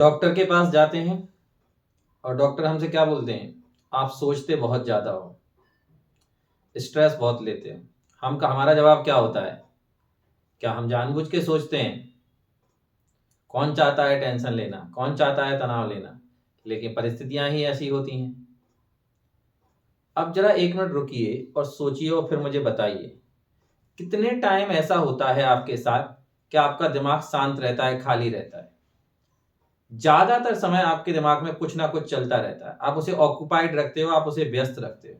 Doctor के पास जाते हैं और डॉक्टर हमसे क्या बोलते हैं? आप सोचते बहुत ज़्यादा हो, स्ट्रेस बहुत लेते हो। हमारा जवाब क्या होता है? क्या हम जानबूझ के सोचते हैं? कौन चाहता है टेंशन लेना? कौन चाहता है तनाव लेना? लेकिन परिस्थितियां ही ऐसी होती हैं। अब जरा एक मिनट रुकिए और सोचिए और फिर मुझे बताइए, कितने टाइम ऐसा होता है आपके साथ कि आपका दिमाग शांत रहता है, खाली रहता है? ज्यादातर समय आपके दिमाग में कुछ ना कुछ चलता रहता है। आप उसे ऑक्युपाइड रखते हो, आप उसे व्यस्त रखते हो।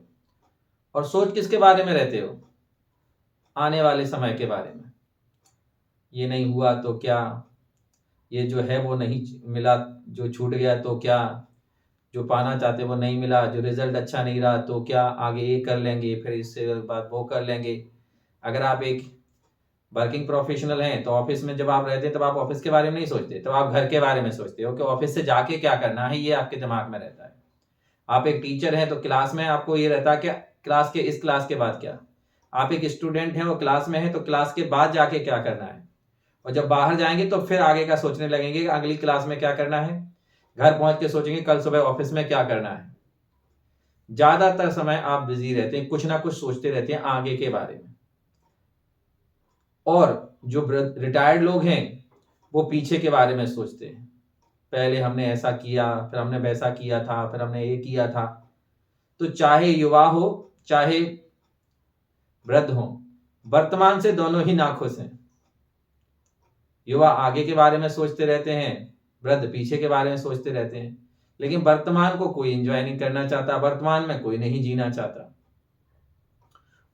और सोच किसके बारे में रहते हो? आने वाले समय के बारे में। ये नहीं हुआ तो क्या, ये जो है वो नहीं मिला, जो छूट गया तो क्या, जो पाना चाहते वो नहीं मिला, जो रिजल्ट अच्छा नहीं रहा तो क्या, आगे ये कर लेंगे, फिर इससे बाद वो कर लेंगे। अगर आप एक वर्किंग प्रोफेशनल हैं तो ऑफिस में जब आप रहते हैं तब आप ऑफिस के बारे में नहीं सोचते, तब आप घर के बारे में सोचते हो कि ऑफिस से जाके क्या करना है, ये आपके दिमाग में रहता है। आप एक टीचर हैं तो क्लास में आपको ये रहता है कि इस क्लास के बाद क्या। आप एक स्टूडेंट हैं, वो क्लास में है तो क्लास के बाद जाके क्या करना है। और जब बाहर जाएंगे तो फिर आगे का सोचने लगेंगे कि अगली क्लास में क्या करना है। घर पहुंच के सोचेंगे कल सुबह ऑफिस में क्या करना है। ज्यादातर समय आप बिजी रहते हैं, कुछ ना कुछ सोचते रहते हैं आगे के बारे में। और जो रिटायर्ड लोग हैं वो पीछे के बारे में सोचते हैं, पहले हमने ऐसा किया, फिर हमने वैसा किया था, फिर हमने ये किया था। तो चाहे युवा हो, चाहे वृद्ध हो, वर्तमान से दोनों ही नाखुश हैं। युवा आगे के बारे में सोचते रहते हैं, वृद्ध पीछे के बारे में सोचते रहते हैं। लेकिन वर्तमान को कोई एंजॉय नहीं करना चाहता, वर्तमान में कोई नहीं जीना चाहता।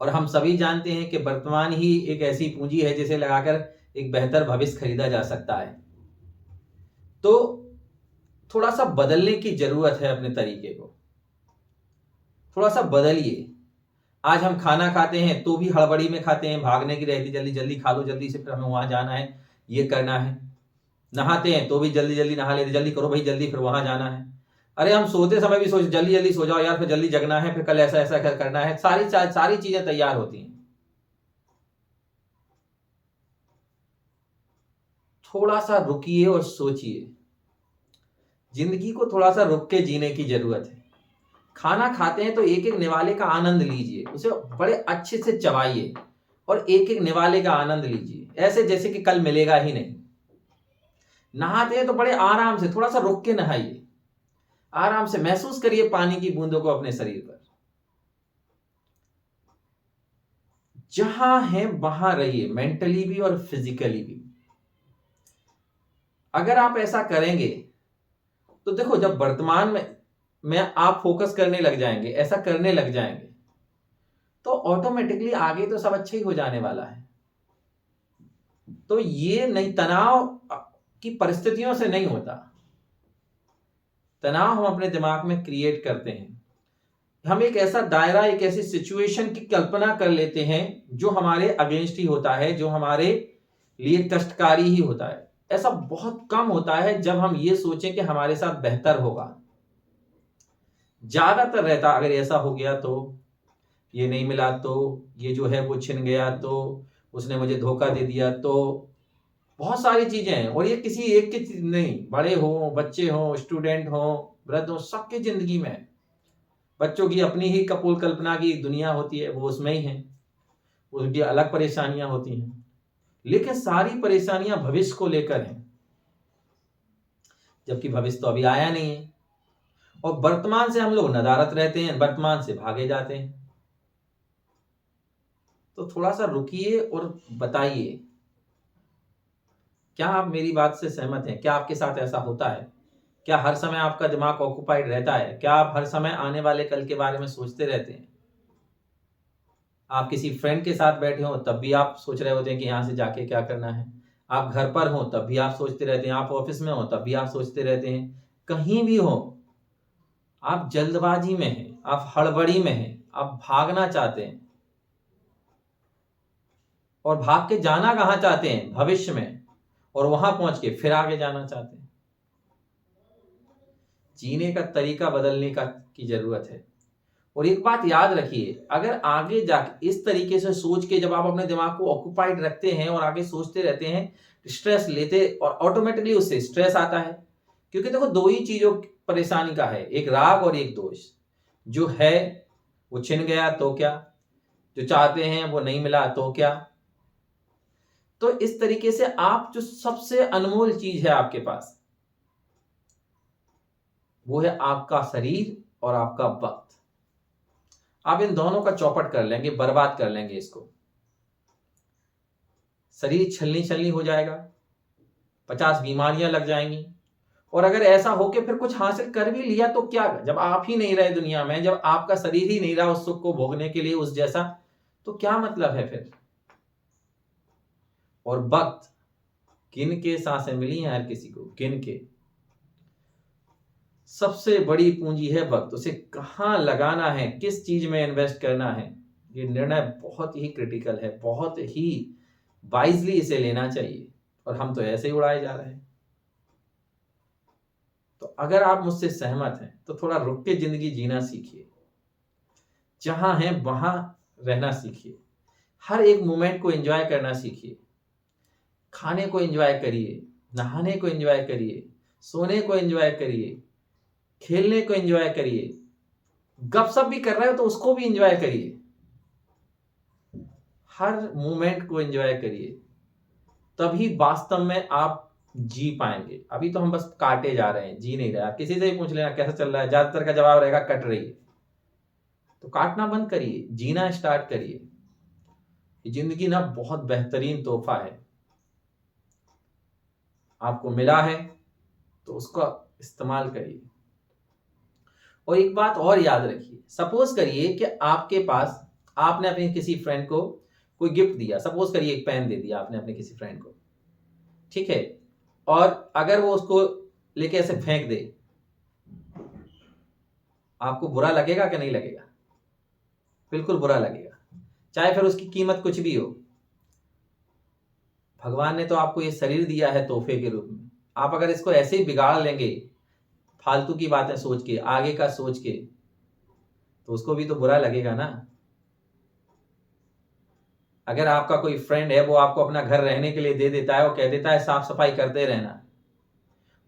और हम सभी जानते हैं कि वर्तमान ही एक ऐसी पूंजी है जिसे लगाकर एक बेहतर भविष्य खरीदा जा सकता है। तो थोड़ा सा बदलने की जरूरत है, अपने तरीके को थोड़ा सा बदलिए। आज हम खाना खाते हैं तो भी हड़बड़ी में खाते हैं, भागने की रहती, जल्दी जल्दी खा लो, जल्दी से, फिर हमें वहां जाना है, ये करना है। नहाते हैं तो भी जल्दी जल्दी नहा लेते, जल्दी करो भाई जल्दी, फिर वहां जाना है। अरे हम सोते समय भी सोच जल्दी जल्दी सो जाओ यार, फिर जल्दी जगना है, फिर कल ऐसा ऐसा करना है। सारी चीजें तैयार होती हैं। थोड़ा सा रुकिए और सोचिए। जिंदगी को थोड़ा सा रुक के जीने की जरूरत है। खाना खाते हैं तो एक एक निवाले का आनंद लीजिए, उसे बड़े अच्छे से चबाइए और एक एक निवाले का आनंद लीजिए, ऐसे जैसे कि कल मिलेगा ही नहीं। नहाते हैं तो बड़े आराम से, थोड़ा सा रुक के नहाइए, आराम से महसूस करिए पानी की बूंदों को अपने शरीर पर। जहां है वहां रहिए, मेंटली भी और फिजिकली भी। अगर आप ऐसा करेंगे तो देखो, जब वर्तमान में आप फोकस करने लग जाएंगे, ऐसा करने लग जाएंगे, तो ऑटोमेटिकली आगे तो सब अच्छा ही हो जाने वाला है। तो ये नहीं, तनाव की परिस्थितियों से नहीं होता। तनाव हम अपने दिमाग में क्रिएट करते हैं। हम एक ऐसा दायरा, एक ऐसी सिचुएशन की कल्पना कर लेते हैं जो हमारे अगेंस्ट ही होता है, जो हमारे लिए कष्टकारी ही होता है। ऐसा बहुत कम होता है जब हम ये सोचें कि हमारे साथ बेहतर होगा। ज्यादातर रहता अगर ऐसा हो गया तो, ये नहीं मिला तो, ये जो है वो छिन गया तो, उसने मुझे धोखा दे दिया तो, बहुत सारी चीजें हैं। और ये किसी एक की चीज नहीं, बड़े हो, बच्चे हो, स्टूडेंट हो, वृद्ध हो, सबकी जिंदगी में है। बच्चों की अपनी ही कपोल कल्पना की दुनिया होती है, वो उसमें ही है, उनकी अलग परेशानियां होती हैं। लेकिन सारी परेशानियां भविष्य को लेकर हैं, जबकि भविष्य तो अभी आया नहीं है। और वर्तमान से हम लोग नदारत रहते हैं, वर्तमान से भागे जाते हैं। तो थोड़ा सा रुकिए और बताइए, क्या आप मेरी बात से सहमत हैं? क्या आपके साथ ऐसा होता है? क्या हर समय आपका दिमाग ऑक्युपाइड रहता है? क्या आप हर समय आने वाले कल के बारे में सोचते रहते हैं? आप किसी फ्रेंड के साथ बैठे हो तब भी आप सोच रहे होते हैं कि यहाँ से जाके क्या करना है। आप घर पर हो तब भी आप सोचते रहते हैं, आप ऑफिस में हो तब भी आप सोचते रहते हैं। कहीं भी हो, आप जल्दबाजी में हैं, आप हड़बड़ी में हैं, आप भागना चाहते हैं। और भाग के जाना कहाँ चाहते हैं? भविष्य में। और वहां पहुंच के फिर आगे जाना चाहते हैं। जीने का तरीका बदलने की जरूरत है। और एक बात याद रखिए, अगर आगे जाके इस तरीके से सोच के जब आप अपने दिमाग को ऑक्युपाइड रखते हैं और आगे सोचते रहते हैं, स्ट्रेस लेते, और ऑटोमेटिकली उससे स्ट्रेस आता है, क्योंकि देखो दो ही चीजों की परेशानी का है, एक राग और एक दोष। जो है वो छिन गया तो क्या, जो चाहते हैं वो नहीं मिला तो क्या। तो इस तरीके से आप जो सबसे अनमोल चीज है आपके पास, वो है आपका शरीर और आपका वक्त। आप इन दोनों का चौपट कर लेंगे, बर्बाद कर लेंगे इसको, शरीर छलनी छलनी हो जाएगा, 50 बीमारियां लग जाएंगी। और अगर ऐसा हो कि फिर कुछ हासिल कर भी लिया तो क्या, जब आप ही नहीं रहे दुनिया में, जब आपका शरीर ही नहीं रहा उस सुख को भोगने के लिए उस जैसा, तो क्या मतलब है फिर। और वक्त गिन के सांसें मिली हैं हर किसी को, गिन के। सबसे बड़ी पूंजी है वक्त, उसे कहाँ लगाना है, किस चीज में इन्वेस्ट करना है, ये निर्णय बहुत ही क्रिटिकल है, बहुत ही वाइजली इसे लेना चाहिए। और हम तो ऐसे ही उड़ाए जा रहे हैं। तो अगर आप मुझसे सहमत हैं तो थोड़ा रुक के जिंदगी जीना सीखिए, जहां हैं वहां रहना सीखिए, हर एक मोमेंट को एंजॉय करना सीखिए। खाने को एंजॉय करिए, नहाने को एंजॉय करिए, सोने को एंजॉय करिए, खेलने को एंजॉय करिए, गपशप भी कर रहे हो तो उसको भी एंजॉय करिए। हर मोमेंट को एंजॉय करिए, तभी वास्तव में आप जी पाएंगे। अभी तो हम बस काटे जा रहे हैं, जी नहीं रहे। आप किसी से भी पूछ लेना कैसा चल रहा है, ज्यादातर का जवाब रहेगा कट रही है। तो काटना बंद करिए, जीना स्टार्ट करिए। जिंदगी ना बहुत बेहतरीन तोहफा है, आपको मिला है तो उसका इस्तेमाल करिए। और एक बात और याद रखिए, सपोज करिए कि आपके पास, आपने अपने किसी फ्रेंड को कोई गिफ्ट दिया, सपोज करिए एक पेन दे दिया आपने अपने किसी फ्रेंड को, ठीक है। और अगर वो उसको लेके ऐसे फेंक दे, आपको बुरा लगेगा कि नहीं लगेगा? बिल्कुल बुरा लगेगा, चाहे फिर उसकी कीमत कुछ भी हो। भगवान ने तो आपको ये शरीर दिया है तोहफे के रूप में, आप अगर इसको ऐसे ही बिगाड़ लेंगे फालतू की बातें सोच के, आगे का सोच के, तो उसको भी तो बुरा लगेगा ना। अगर आपका कोई फ्रेंड है, वो आपको अपना घर रहने के लिए दे देता है और कह देता है साफ सफाई करते रहना,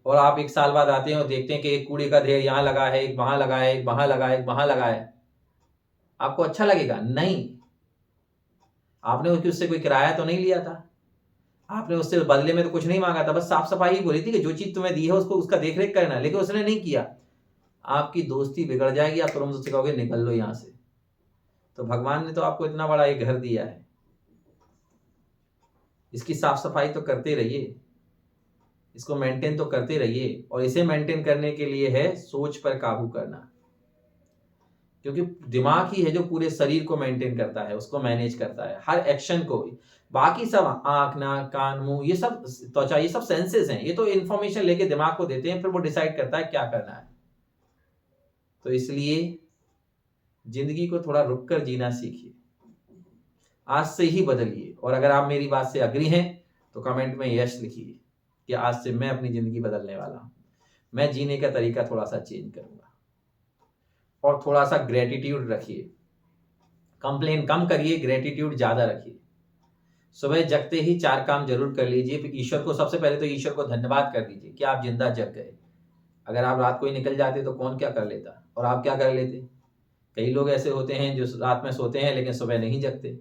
और आप 1 साल बाद आते हैं और देखते हैं कि एक कूड़े का ढेर यहाँ लगा है, एक वहां लगा है, एक वहां लगा है, एक वहां लगा है, आपको अच्छा लगेगा? नहीं। आपने उससे कोई किराया तो नहीं लिया था, आपने उससे बदले में तो कुछ नहीं मांगा था, बस साफ सफाई ही बोली थी कि जो चीज तुम्हें दी है उसको, उसका देख रेख करना, लेकिन उसने नहीं किया। आपकी दोस्ती बिगड़ जाएगी, आप तुरंत उससे कहोगे निकल लो यहां से। तो भगवान ने तो आपको इतना बड़ा एक घर दिया है, इसकी साफ सफाई तो करते रहिए, इसको मेंटेन तो करते रहिए। और इसे मेंटेन करने के लिए है सोच पर काबू करना, क्योंकि दिमाग ही है जो पूरे शरीर को मेंटेन करता है, उसको मैनेज करता है, हर एक्शन को। बाकी सब आंख, नाक, कान, मुंह, ये सब त्वचा, ये सब सेंसेस हैं, ये तो इंफॉर्मेशन लेके दिमाग को देते हैं, फिर वो डिसाइड करता है क्या करना है। तो इसलिए जिंदगी को थोड़ा रुक कर जीना सीखिए, आज से ही बदलिए। और अगर आप मेरी बात से अग्री हैं तो कमेंट में यस लिखिए कि आज से मैं अपनी जिंदगी बदलने वाला हूं, मैं जीने का तरीका थोड़ा सा चेंज करूंगा। और थोड़ा सा ग्रेटिट्यूड रखिए, कंप्लेन कम करिए, ग्रेटिट्यूड ज्यादा रखिए। सुबह जगते ही 4 काम जरूर कर लीजिए। ईश्वर को सबसे पहले तो ईश्वर को धन्यवाद कर दीजिए कि आप जिंदा जग गए। अगर आप रात को ही निकल जाते तो कौन क्या कर लेता, और आप क्या कर लेते। कई लोग ऐसे होते हैं जो रात में सोते हैं लेकिन सुबह नहीं जगते।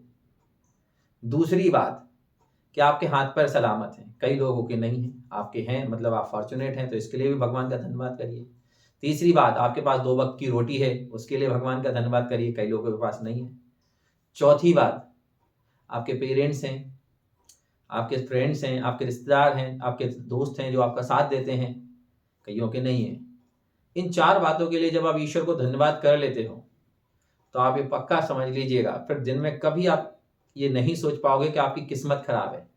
दूसरी बात कि आपके हाथ पैर सलामत हैं, कई लोगों के नहीं हैं, आपके हैं, मतलब आप फॉर्चुनेट हैं, तो इसके लिए भी भगवान का धन्यवाद करिए। तीसरी बात, आपके पास 2 वक्त की रोटी है, उसके लिए भगवान का धन्यवाद करिए, कई लोगों के पास नहीं है। चौथी बात, आपके पेरेंट्स हैं, आपके फ्रेंड्स हैं, आपके रिश्तेदार हैं, आपके दोस्त हैं जो आपका साथ देते हैं, कईयों के नहीं है। इन 4 बातों के लिए जब आप ईश्वर को धन्यवाद कर लेते हो तो आप ये पक्का समझ लीजिएगा, फिर दिन में कभी आप ये नहीं सोच पाओगे कि आपकी किस्मत खराब है,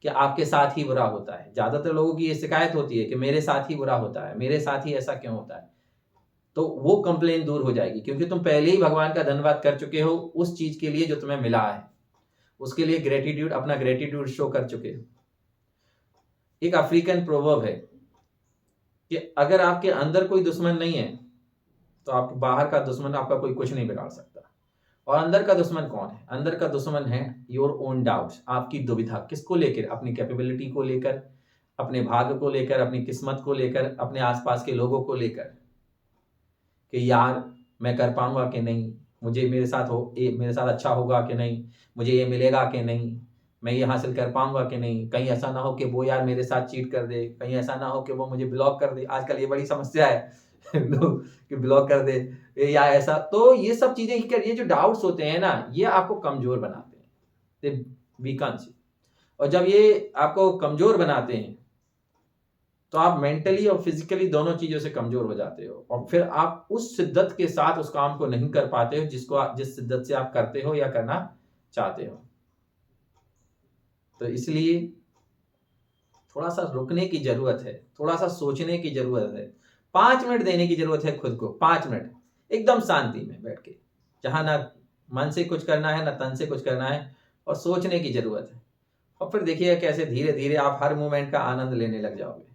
कि आपके साथ ही बुरा होता है। ज्यादातर लोगों की ये शिकायत होती है कि मेरे साथ ही बुरा होता है, मेरे साथ ही ऐसा क्यों होता है। तो वो कंप्लेन दूर हो जाएगी, क्योंकि तुम पहले ही भगवान का धन्यवाद कर चुके हो उस चीज के लिए जो तुम्हें मिला है, उसके लिए ग्रेटिट्यूड, अपना ग्रेटिट्यूड शो कर चुके हो। एक अफ्रीकन प्रोवर्ब है कि अगर आपके अंदर कोई दुश्मन नहीं है तो आपके बाहर का दुश्मन आपका कोई कुछ नहीं बिगाड़ सकता। और अंदर का दुश्मन कौन है? अंदर का दुश्मन है योर ओन डाउट्स, आपकी दुविधा किसको लेकर, अपनी कैपेबिलिटी को लेकर, अपने भाग्य को लेकर, अपनी किस्मत को लेकर, अपने आसपास के लोगों को लेकर कि यार मैं कर पाऊंगा कि नहीं, मुझे मेरे साथ अच्छा होगा कि नहीं, मुझे ये मिलेगा कि नहीं, मैं ये हासिल कर पाऊंगा कि नहीं, कहीं ऐसा ना हो कि वो यार मेरे साथ चीट कर दे, कहीं ऐसा ना हो कि वो मुझे ब्लॉक कर दे। आजकल ये बड़ी समस्या है लोग कि ब्लॉक कर दे या ऐसा। तो ये सब चीजें, ये जो डाउट्स होते हैं ना, ये आपको कमजोर बनाते हैं, दे वीकन्स यू। और जब ये आपको कमजोर बनाते हैं तो आप मेंटली और फिजिकली दोनों चीजों से कमजोर हो जाते हो, और फिर आप उस शिद्दत के साथ उस काम को नहीं कर पाते हो जिस शिद्दत से आप करते हो या करना चाहते हो। तो इसलिए थोड़ा सा रुकने की जरूरत है, थोड़ा सा सोचने की जरूरत है, 5 मिनट देने की जरूरत है खुद को, 5 मिनट एकदम शांति में बैठ के, जहां ना मन से कुछ करना है ना तन से कुछ करना है, और सोचने की जरूरत है। और फिर देखिएगा कैसे धीरे धीरे आप हर मोमेंट का आनंद लेने लग जाओगे।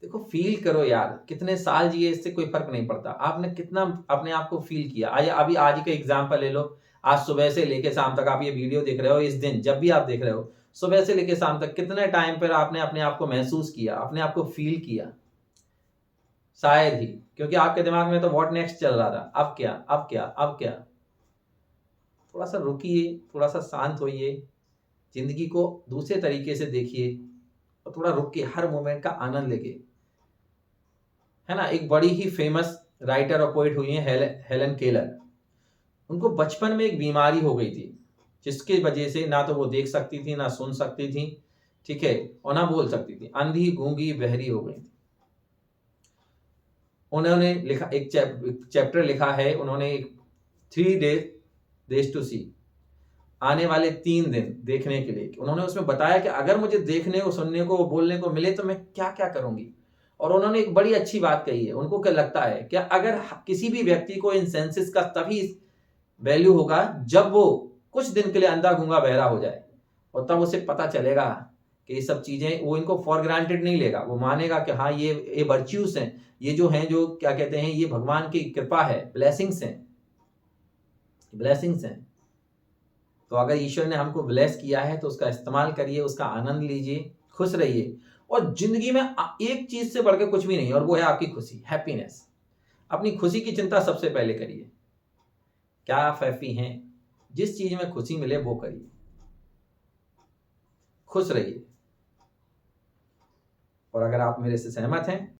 देखो, फील करो यार, कितने साल जिए इससे कोई फर्क नहीं पड़ता, आपने कितना अपने आप को फील किया। आज ही का एग्जांपल ले लो। आज सुबह से लेके शाम तक आप ये वीडियो देख रहे हो, इस दिन जब भी आप देख रहे हो, सुबह से लेके शाम तक कितने टाइम पर आपने अपने आप को महसूस किया, अपने आप को फील किया? शायद ही, क्योंकि आपके दिमाग में तो व्हाट नेक्स्ट चल रहा था, अब क्या, अब क्या, अब क्या। थोड़ा सा रुकिए, थोड़ा सा शांत होइए, जिंदगी को दूसरे तरीके से देखिए, और थोड़ा रुक के हर मोमेंट का आनंद लेके, है ना। एक बड़ी ही फेमस राइटर और पोइट हुई है हेलन केलर। उनको बचपन में एक बीमारी हो गई थी, जिसकी वजह से ना तो वो देख सकती थी, ना सुन सकती थी, ठीक है, और ना बोल सकती थी, अंधी गूंगी बहरी हो गई थी। उन्होंने लिखा एक चैप्टर लिखा है उन्होंने, 3 डेज टू सी, आने वाले 3 दिन देखने के लिए। उन्होंने उसमें बताया कि अगर मुझे देखने को, सुनने को, बोलने को मिले तो मैं क्या क्या करूंगी। और उन्होंने एक बड़ी अच्छी बात कही है। उनको क्या लगता है कि अगर किसी भी व्यक्ति को इन सेंसेस का तभी वैल्यू होगा जब वो कुछ दिन के लिए अंधा गूंगा बहरा हो जाए, और तब उसे पता चलेगा कि ये सब चीजें, वो इनको फॉर ग्रांटेड नहीं लेगा, वो मानेगा कि हाँ ये वर्च्यूज हैं, ये जो हैं, जो क्या कहते हैं, ये भगवान की कृपा है, ब्लेसिंग्स हैं, ब्लेसिंग्स हैं। तो अगर ईश्वर ने हमको ब्लेस किया है तो उसका इस्तेमाल करिए, उसका आनंद लीजिए, खुश रहिए। और जिंदगी में एक चीज से बढ़कर कुछ भी नहीं, और वो है आपकी खुशी, हैप्पीनेस। अपनी खुशी की चिंता सबसे पहले करिए। क्या आप हैप्पी हैं? जिस चीज में खुशी मिले वो करिए, खुश रहिए। और अगर आप मेरे से सहमत हैं